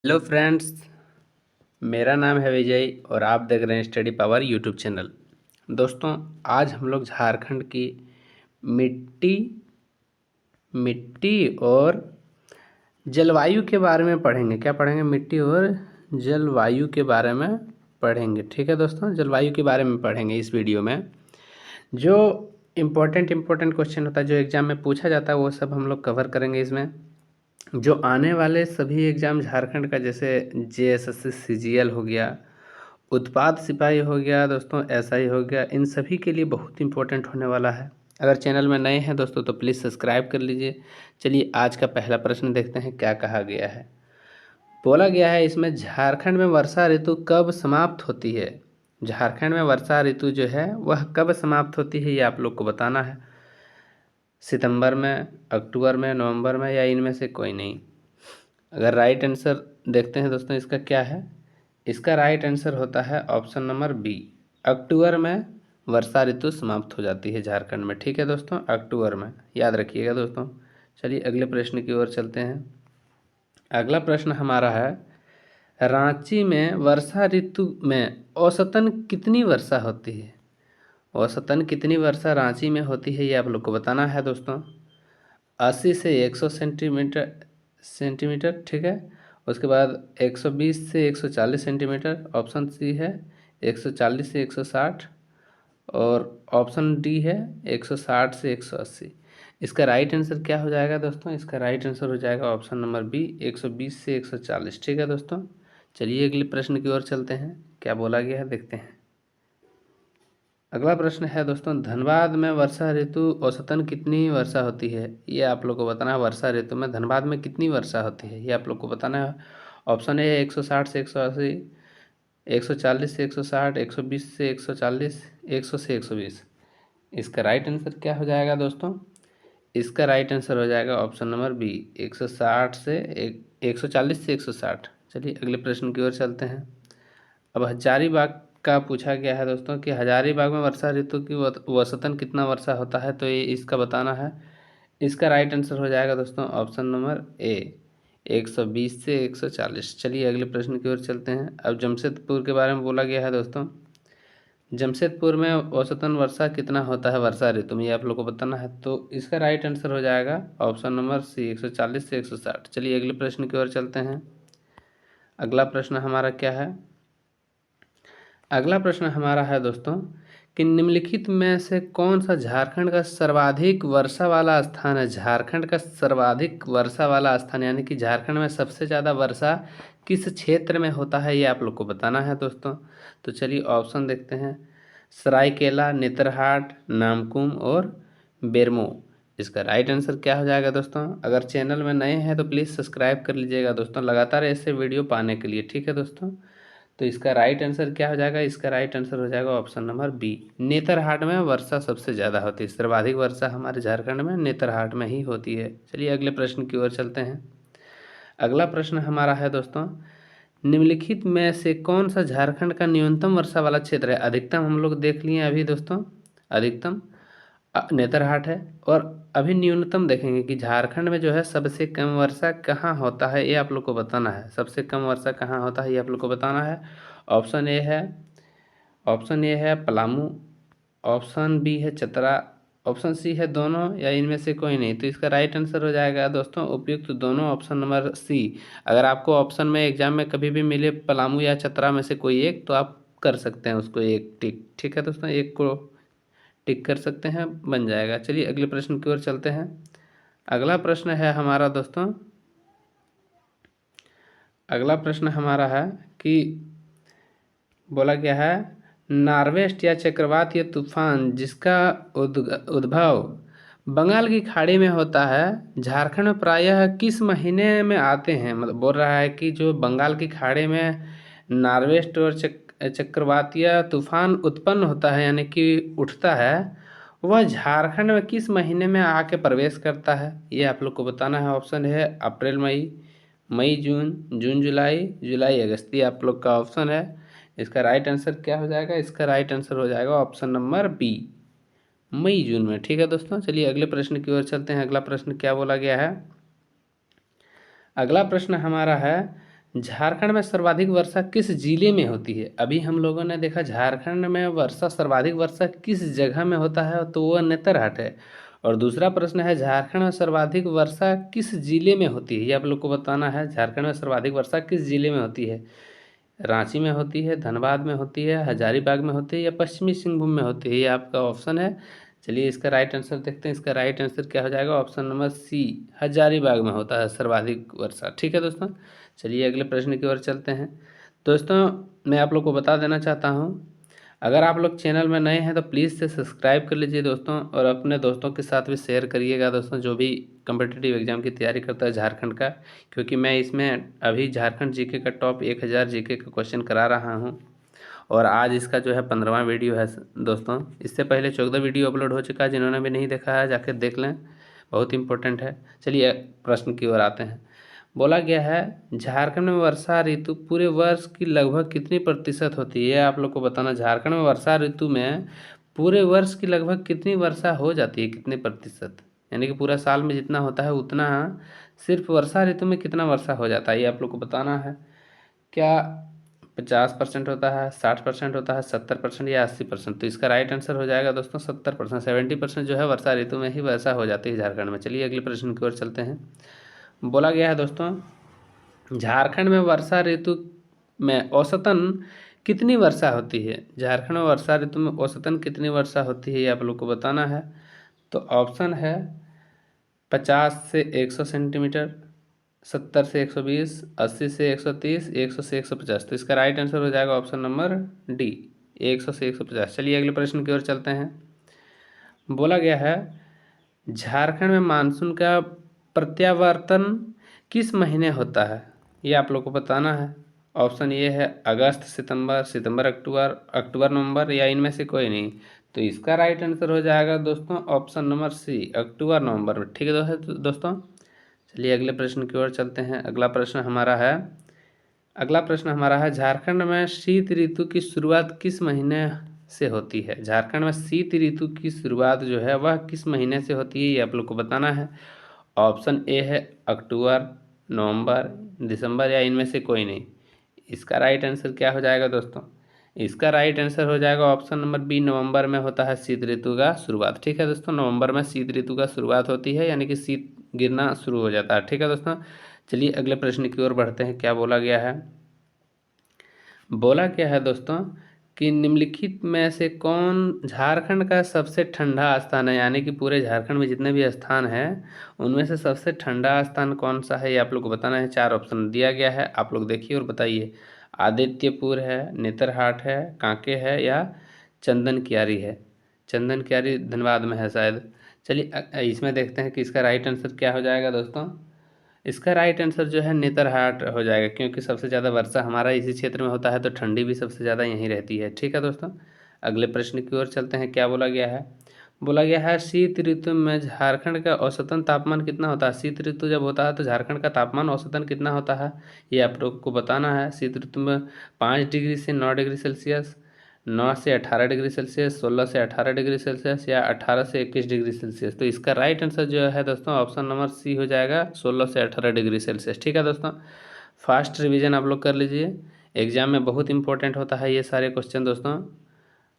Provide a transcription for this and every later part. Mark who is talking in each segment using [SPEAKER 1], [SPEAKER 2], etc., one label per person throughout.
[SPEAKER 1] Hello friends, मेरा नाम है विजय और आप देख रहे हैं स्टडी पावर यूट्यूब चैनल। दोस्तों, आज हम लोग झारखंड की मिट्टी मिट्टी और जलवायु के बारे में पढ़ेंगे। क्या पढ़ेंगे? मिट्टी और जलवायु के बारे में पढ़ेंगे। ठीक है दोस्तों, जलवायु के बारे में पढ़ेंगे इस वीडियो में। जो इम्पोर्टेंट क्वेश्चन होता है, जो एग्ज़ाम में पूछा जाता है, वो सब हम लोग कवर करेंगे इसमें। जो आने वाले सभी एग्ज़ाम झारखंड का, जैसे जेएसएससी सीजीएल हो गया, उत्पाद सिपाही हो गया दोस्तों, एसआई हो गया, इन सभी के लिए बहुत इंपॉर्टेंट होने वाला है। अगर चैनल में नए हैं दोस्तों तो प्लीज़ सब्सक्राइब कर लीजिए। चलिए आज का पहला प्रश्न देखते हैं क्या कहा गया है। बोला गया है इसमें, झारखंड में वर्षा ऋतु कब समाप्त होती है? झारखंड में वर्षा ऋतु जो है वह कब समाप्त होती है, ये आप लोग को बताना है। सितंबर में, अक्टूबर में, नवंबर में, या इनमें से कोई नहीं। अगर राइट आंसर देखते हैं दोस्तों, इसका क्या है? इसका राइट आंसर होता है ऑप्शन नंबर बी। अक्टूबर में वर्षा ऋतु समाप्त हो जाती है झारखंड में। ठीक है दोस्तों, अक्टूबर में, याद रखिएगा दोस्तों। चलिए अगले प्रश्न की ओर चलते हैं। अगला प्रश्न हमारा है, रांची में वर्षा ऋतु में औसतन कितनी वर्षा होती है? औसतन कितनी वर्षा रांची में होती है, ये आप लोग को बताना है दोस्तों। 80 से 100 सेंटीमीटर, ठीक है। उसके बाद 120 से 140 सेंटीमीटर, ऑप्शन सी है 140 से 160, और ऑप्शन डी है 160 से 180। इसका राइट आंसर क्या हो जाएगा दोस्तों? इसका राइट आंसर हो जाएगा ऑप्शन नंबर बी, 120 से 140। ठीक है दोस्तों, चलिए अगले प्रश्न की ओर चलते हैं। क्या बोला गया है देखते हैं। अगला प्रश्न है दोस्तों, धनबाद में वर्षा ऋतु औसतन कितनी वर्षा होती है? ये आप लोग को बताना है। वर्षा ऋतु में धनबाद में कितनी वर्षा होती है, ये आप लोग को बताना है। ऑप्शन ए है 160 से 180, 140 से 160, 120 से 140, 100 से 120। इसका राइट आंसर क्या हो जाएगा दोस्तों? इसका राइट आंसर हो जाएगा ऑप्शन नंबर बी, 160 से 140 से 160। चलिए अगले प्रश्न की ओर चलते हैं। अब हजारीबाग का पूछा गया है दोस्तों कि हजारीबाग में वर्षा ऋतु की औसतन कितना वर्षा होता है, तो ये इसका बताना है। इसका राइट आंसर हो जाएगा दोस्तों ऑप्शन नंबर ए, 120 से 140। चलिए अगले प्रश्न की ओर चलते हैं। अब जमशेदपुर के बारे में बोला गया है दोस्तों। जमशेदपुर में औसतन वर्षा कितना होता है वर्षा ऋतु में, ये आप लोग को बताना है। तो इसका राइट आंसर हो जाएगा ऑप्शन नंबर सी, 140 से 160। चलिए अगले प्रश्न की ओर चलते हैं। अगला प्रश्न हमारा क्या है? अगला प्रश्न हमारा है दोस्तों कि निम्नलिखित में से कौन सा झारखंड का सर्वाधिक वर्षा वाला स्थान है? झारखंड का सर्वाधिक वर्षा वाला स्थान, यानी कि झारखंड में सबसे ज़्यादा वर्षा किस क्षेत्र में होता है, ये आप लोग को बताना है दोस्तों। तो चलिए ऑप्शन देखते हैं। सरायकेला, नेतरहाट, नामकुम और बेरमो। इसका राइट आंसर क्या हो जाएगा दोस्तों? अगर चैनल में नए हैं तो प्लीज़ सब्सक्राइब कर लीजिएगा दोस्तों, लगातार ऐसे वीडियो पाने के लिए। ठीक है दोस्तों, तो इसका राइट आंसर क्या हो जाएगा? इसका राइट आंसर हो जाएगा ऑप्शन नंबर बी, नेतरहाट में वर्षा सबसे ज़्यादा होती है। सर्वाधिक वर्षा हमारे झारखंड में नेतरहाट में ही होती है। चलिए अगले प्रश्न की ओर चलते हैं। अगला प्रश्न हमारा है दोस्तों, निम्नलिखित में से कौन सा झारखंड का न्यूनतम वर्षा वाला क्षेत्र है? अधिकतम हम लोग देख लिए अभी दोस्तों, अधिकतम नेतरहाट है। और अभी न्यूनतम देखेंगे कि झारखंड में जो है सबसे कम वर्षा कहाँ होता है, ये आप लोग को बताना है। सबसे कम वर्षा कहाँ होता है, ये आप लोग को बताना है। ऑप्शन ए है ऑप्शन ए है पलामू, ऑप्शन बी है चतरा, ऑप्शन सी है दोनों, या इनमें से कोई नहीं। तो इसका राइट आंसर हो जाएगा दोस्तों उपयुक्त दोनों, ऑप्शन नंबर सी। अगर आपको ऑप्शन में एग्जाम में कभी भी मिले पलामू या चतरा में से कोई एक, तो आप कर सकते हैं उसको एक टिक। ठीक है दोस्तों, एक को टिक कर सकते हैं, बन जाएगा। चलिए अगले प्रश्न की ओर चलते हैं। अगला प्रश्न है हमारा दोस्तों, अगला प्रश्न हमारा है कि बोला गया है, नार्वेस्ट या चक्रवात या तूफान जिसका उद्भव बंगाल की खाड़ी में होता है, झारखंड में प्रायः किस महीने में आते हैं? मतलब बोल रहा है कि जो बंगाल की खाड़ी में नार्वेस्ट और चक्रवातीय तूफान उत्पन्न होता है, यानी कि उठता है, वह झारखंड में किस महीने में आके प्रवेश करता है, ये आप लोग को बताना है। ऑप्शन है अप्रैल मई, मई जून, जून जुलाई, जुलाई अगस्त, ये आप लोग का ऑप्शन है। इसका राइट आंसर क्या हो जाएगा? इसका राइट आंसर हो जाएगा ऑप्शन नंबर बी, मई जून में। ठीक है दोस्तों, चलिए अगले प्रश्न की ओर चलते हैं। अगला प्रश्न क्या बोला गया है? अगला प्रश्न हमारा है, झारखंड में सर्वाधिक वर्षा किस जिले में होती है? अभी हम लोगों ने देखा झारखंड में वर्षा सर्वाधिक वर्षा किस जगह में होता है, तो वह नेतरहाट है। और दूसरा प्रश्न है झारखंड में सर्वाधिक वर्षा किस जिले में होती है, ये आप लोग को बताना है। झारखंड में सर्वाधिक वर्षा किस जिले में होती है? रांची में होती है, धनबाद में होती है, हजारीबाग में होती है या पश्चिमी सिंहभूम में होती है, ये आपका ऑप्शन है। चलिए इसका राइट आंसर देखते हैं। इसका राइट आंसर क्या हो जाएगा? ऑप्शन नंबर सी, हजारीबाग में होता है सर्वाधिक वर्षा। ठीक है दोस्तों, चलिए अगले प्रश्न की ओर चलते हैं। दोस्तों मैं आप लोग को बता देना चाहता हूँ, अगर आप लोग चैनल में नए हैं तो प्लीज़ से सब्सक्राइब कर लीजिए दोस्तों, और अपने दोस्तों के साथ भी शेयर करिएगा दोस्तों, जो भी कम्पिटिटिव एग्ज़ाम की तैयारी करता है झारखंड का, क्योंकि मैं इसमें अभी झारखंड जीके का टॉप 1000 जीके का क्वेश्चन करा रहा हूँ। और आज इसका जो है 15वां वीडियो है दोस्तों। इससे पहले 14 वीडियो अपलोड हो चुका है, जिन्होंने भी नहीं देखा है जाकर देख लें, बहुत इंपॉर्टेंट है। चलिए प्रश्न की ओर आते हैं। बोला गया है झारखंड में वर्षा ऋतु पूरे वर्ष की लगभग कितनी प्रतिशत होती है? आप लोग को बताना, झारखंड में वर्षा ऋतु में पूरे वर्ष की लगभग कितनी वर्षा हो जाती है, कितने प्रतिशत, यानी कि पूरा साल में जितना होता है उतना सिर्फ वर्षा ऋतु में कितना वर्षा हो जाता है, ये आप लोग को बताना है। क्या 50% होता है, 60% होता है, 70% या 80%? तो इसका राइट आंसर हो जाएगा दोस्तों 70%। 70% जो है वर्षा ऋतु में ही वर्षा हो जाती है झारखंड में। चलिए अगले प्रश्न की ओर चलते हैं। बोला गया है दोस्तों झारखंड में वर्षा ऋतु में औसतन कितनी वर्षा होती है? झारखंड में वर्षा ऋतु में औसतन कितनी वर्षा होती है, ये आप लोग को बताना है। तो ऑप्शन है 50 से 100 सेंटीमीटर, 70 से 120, 80 से 130, 100 से 150। तो इसका राइट आंसर हो जाएगा ऑप्शन नंबर डी, 100 से 150। चलिए अगले प्रश्न की ओर चलते हैं। बोला गया है झारखंड में मानसून का प्रत्यावर्तन किस महीने होता है, ये आप लोग को बताना है। ऑप्शन ये है अगस्त सितंबर, सितंबर अक्टूबर, अक्टूबर नवंबर या इनमें से कोई नहीं। तो इसका राइट आंसर हो जाएगा दोस्तों ऑप्शन नंबर सी, अक्टूबर नवंबर में। ठीक है दोस्तों, चलिए अगले प्रश्न की ओर चलते हैं। अगला प्रश्न हमारा है झारखंड में शीत ऋतु की शुरुआत किस महीने से होती है? झारखंड में शीत ऋतु की शुरुआत जो है वह किस महीने से होती है, ये आप लोग को बताना है। ऑप्शन ए है अक्टूबर, नवंबर, दिसंबर या इनमें से कोई नहीं। इसका राइट आंसर क्या हो जाएगा दोस्तों? इसका राइट आंसर हो जाएगा ऑप्शन नंबर बी, नवंबर में होता है शीत ऋतु का शुरुआत। ठीक है दोस्तों, नवंबर में शीत ऋतु का शुरुआत होती है, यानी कि शीत गिरना शुरू हो जाता है। ठीक है दोस्तों, चलिए अगले प्रश्न की ओर बढ़ते हैं। क्या बोला गया है? बोला क्या है दोस्तों कि निम्नलिखित में से कौन झारखंड का सबसे ठंडा स्थान है, यानी कि पूरे झारखंड में जितने भी स्थान हैं उनमें से सबसे ठंडा स्थान कौन सा है, ये आप लोग को बताना है। 4 ऑप्शन दिया गया है, आप लोग देखिए और बताइए। आदित्यपुर है, नेतरहाट है, कांके है या चंदन कियारी है। चंदन कियारी धनबाद में है शायद। चलिए इसमें देखते हैं कि इसका राइट आंसर क्या हो जाएगा दोस्तों। इसका राइट आंसर जो है नेतरहाट हो जाएगा, क्योंकि सबसे ज़्यादा वर्षा हमारा इसी क्षेत्र में होता है, तो ठंडी भी सबसे ज़्यादा यहीं रहती है। ठीक है दोस्तों, अगले प्रश्न की ओर चलते हैं। क्या बोला गया है? बोला गया है शीत ऋतु में झारखंड का औसतन तापमान कितना होता है? शीत ऋतु जब होता है तो झारखंड का तापमान औसतन कितना होता है, ये आप लोग को बताना है। शीत ऋतु में 5 डिग्री से 9 डिग्री सेल्सियस, 9 से 18 डिग्री सेल्सियस, 16 से 18 डिग्री सेल्सियस या 18 से 21 डिग्री सेल्सियस। तो इसका राइट आंसर जो है दोस्तों ऑप्शन नंबर सी हो जाएगा, 16 से 18 डिग्री सेल्सियस। ठीक है दोस्तों, फास्ट रिवीजन आप लोग कर लीजिए, एग्जाम में बहुत इंपॉर्टेंट होता है ये सारे क्वेश्चन दोस्तों।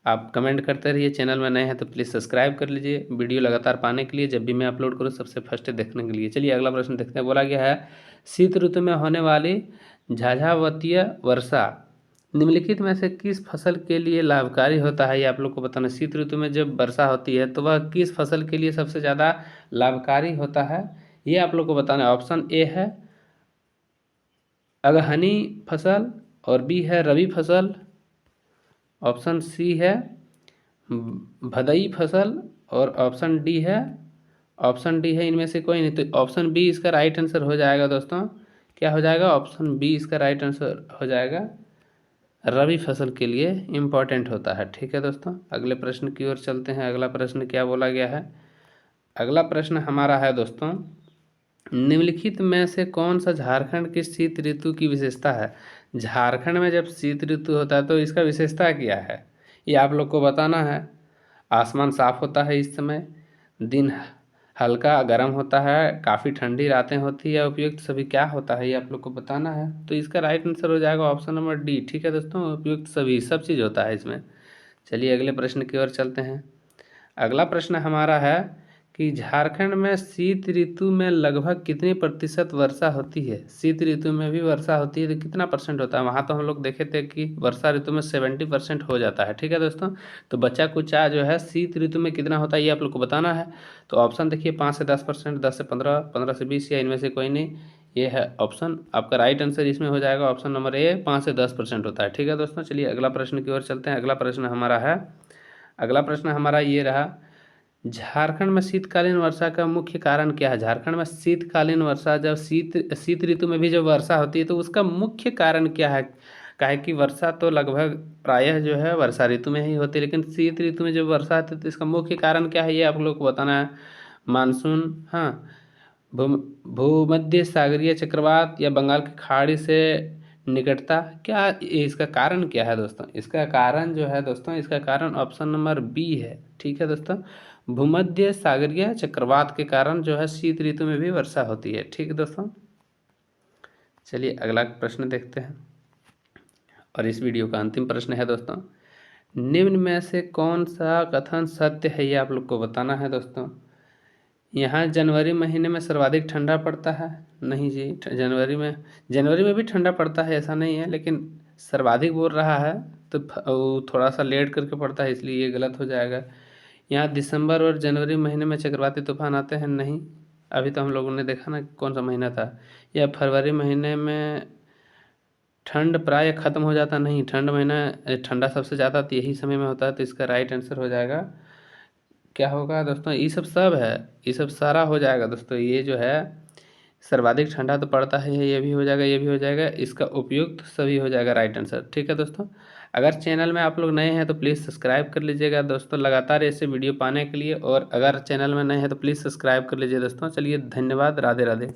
[SPEAKER 1] आप कमेंट करते रहिए, चैनल में नए हैं तो प्लीज़ सब्सक्राइब कर लीजिए वीडियो लगातार पाने के लिए, जब भी मैं अपलोड करूँ सबसे फर्स्ट देखने के लिए। चलिए अगला प्रश्न देखते हैं। बोला गया है शीत ऋतु में होने वाली झाझावतीय वर्षा निम्नलिखित में से किस फसल के लिए लाभकारी होता है, ये आप लोग को बताना। शीत ऋतु में जब वर्षा होती है तो वह किस फसल के लिए सबसे ज़्यादा लाभकारी होता है, ये आप लोग को बताना है। ऑप्शन ए है अगहनी फसल, और बी है रबी फसल, ऑप्शन सी है भदई फसल, और ऑप्शन डी है इनमें से कोई नहीं। तो ऑप्शन बी इसका राइट आंसर हो जाएगा दोस्तों। क्या हो जाएगा? ऑप्शन बी इसका राइट आंसर हो जाएगा, रबी फसल के लिए इम्पॉर्टेंट होता है। ठीक है दोस्तों, अगले प्रश्न की ओर चलते हैं। अगला प्रश्न क्या बोला गया है? अगला प्रश्न हमारा है दोस्तों निम्नलिखित में से कौन सा झारखंड की शीत ऋतु की विशेषता है? झारखंड में जब शीत ऋतु होता है तो इसका विशेषता क्या है, ये आप लोग को बताना है। आसमान साफ होता है इस समय, दिन हल्का गर्म होता है, काफ़ी ठंडी रातें होती है, उपयुक्त सभी क्या होता है ये आप लोग को बताना है। तो इसका राइट आंसर हो जाएगा ऑप्शन नंबर डी। ठीक है दोस्तों, उपयुक्त सभी सब चीज़ होता है इसमें। चलिए अगले प्रश्न की ओर चलते हैं। अगला प्रश्न हमारा है कि झारखंड में शीत ऋतु में लगभग कितनी प्रतिशत वर्षा होती है। शीत ऋतु में भी वर्षा होती है तो कितना परसेंट होता है। वहाँ तो हम लोग देखे थे कि वर्षा ऋतु में 70% हो जाता है। ठीक है दोस्तों, तो बच्चा कुचा जो है शीत ऋतु में कितना होता है ये आप लोग को बताना है। तो ऑप्शन देखिए 5 से 10%, 10 से 15, 15 से 20 या इनमें से कोई नहीं। ये है ऑप्शन, आपका राइट आंसर इसमें हो जाएगा ऑप्शन नंबर ए, 5 से 10% होता है। ठीक है दोस्तों, चलिए अगला प्रश्न की ओर चलते हैं। अगला प्रश्न हमारा ये रहा, झारखंड में शीतकालीन वर्षा का मुख्य कारण क्या है। झारखंड में शीतकालीन वर्षा, जब शीत ऋतु में भी जब वर्षा होती है तो उसका मुख्य कारण क्या है। काहे कि वर्षा तो लगभग प्रायः जो है वर्षा ऋतु में ही होती है, लेकिन शीत ऋतु में जब वर्षा आती है तो इसका मुख्य कारण क्या है ये आप लोग को बताना है। मानसून, हाँ, भू भूमध्य सागरीय चक्रवात या बंगाल की खाड़ी से निकटता, क्या इसका कारण क्या है दोस्तों। इसका कारण जो है दोस्तों, इसका कारण ऑप्शन नंबर बी है। ठीक है दोस्तों, भूमध्य सागरीय चक्रवात के कारण जो है शीत ऋतु में भी वर्षा होती है। ठीक है दोस्तों, चलिए अगला प्रश्न देखते हैं और इस वीडियो का अंतिम प्रश्न है दोस्तों, निम्न में से कौन सा कथन सत्य है ये आप लोग को बताना है दोस्तों। यहाँ जनवरी महीने में सर्वाधिक ठंडा पड़ता है। नहीं जी, जनवरी में भी ठंडा पड़ता है ऐसा नहीं है, लेकिन सर्वाधिक बोल रहा है तो वो थोड़ा सा लेट करके पड़ता है, इसलिए ये गलत हो जाएगा। यहाँ दिसंबर और जनवरी महीने में चक्रवाती तूफान आते हैं, नहीं। अभी तो हम लोगों ने देखा ना कौन सा महीना था। या फरवरी महीने में ठंड प्राय ख़त्म हो जाता, नहीं। ठंड महीना ठंडा सबसे ज़्यादा तो यही समय में होता है, तो इसका राइट आंसर हो जाएगा, क्या होगा दोस्तों, ये सब है, ये सब सारा हो जाएगा दोस्तों। ये जो है सर्वाधिक ठंडा तो पड़ता है, ये भी हो जाएगा, ये भी हो जाएगा, इसका उपयुक्त सभी हो जाएगा राइट आंसर। ठीक है दोस्तों, अगर चैनल में आप लोग नए हैं तो प्लीज़ सब्सक्राइब कर लीजिएगा दोस्तों लगातार ऐसे वीडियो पाने के लिए, और अगर चैनल में नए हैं तो प्लीज़ सब्सक्राइब कर लीजिए दोस्तों। चलिए धन्यवाद, राधे राधे।